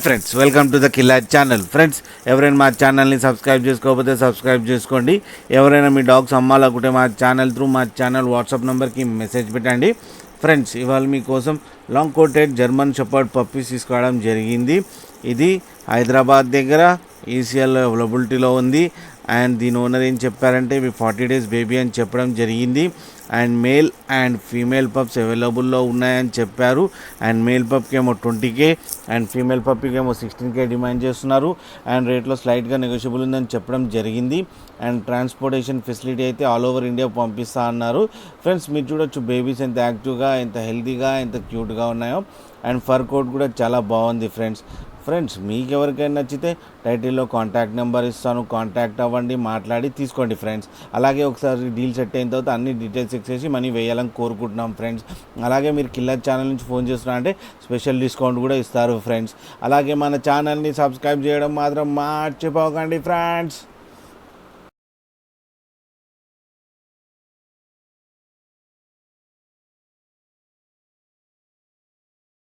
Friends welcome to the killer channel. Friends ఎవరైనా మా ఛానల్ని సబ్స్క్రైబ్ చేసుకోకపోతే సబ్స్క్రైబ్ చేసుకోండి. ఎవరైనా మీ డాగ్స్ అమ్మాలనుకుంటే మా ఛానల్ వాట్సాప్ నెంబర్కి మెసేజ్ పెట్టండి. ఫ్రెండ్స్ ఇవాళ మీకోసం long coated German shepherd puppies తీసుకోవడం జరిగింది. ఇది హైదరాబాద్ దగ్గర ఈసీఎల్ అవైలబిలిటీలో ఉంది. అండ్ దీని ఓనర్ ఏం చెప్పారంటే ఇవి 40 days బేబీ అని చెప్పడం జరిగింది. And male and female pups అవైలబుల్లో ఉన్నాయని చెప్పారు. అండ్ మేల్ పప్కి ఏమో 20K అండ్ ఫీమేల్ పప్పికి ఏమో 16K డిమాండ్ చేస్తున్నారు. అండ్ రేట్లో స్లైట్గా నెగోషియబుల్ ఉందని చెప్పడం జరిగింది. అండ్ ట్రాన్స్పోర్టేషన్ ఫెసిలిటీ అయితే ఆల్ ఓవర్ ఇండియా పంపిస్తా అన్నారు. ఫ్రెండ్స్ మీరు చూడొచ్చు బేబీస్ ఎంత యాక్టివ్గా, ఎంత హెల్తీగా, ఎంత క్యూట్గా ఉన్నాయో. అండ్ ఫర్ కోట్ కూడా చాలా బాగుంది. ఫ్రెండ్స్ మీకు ఎవరికైనా నచ్చితే టైటిల్లో కాంటాక్ట్ నెంబర్ ఇస్తాను, కాంటాక్ట్ అవ్వండి, మాట్లాడి తీసుకోండి ఫ్రెండ్స్. అలాగే ఒకసారి డీల్ సెట్ అయిన తర్వాత అన్ని డీటెయిల్స్ ఇచ్చేసి మనీ వేయాలని కోరుకుంటున్నాం ఫ్రెండ్స్. అలాగే మీరు కిల్లర్ ఛానల్ నుంచి ఫోన్ చేస్తున్నా అంటే స్పెషల్ డిస్కౌంట్ కూడా ఇస్తారు ఫ్రెండ్స్. అలాగే మన ఛానల్ని సబ్స్క్రైబ్ చేయడం మాత్రం మర్చిపోకండి ఫ్రెండ్స్.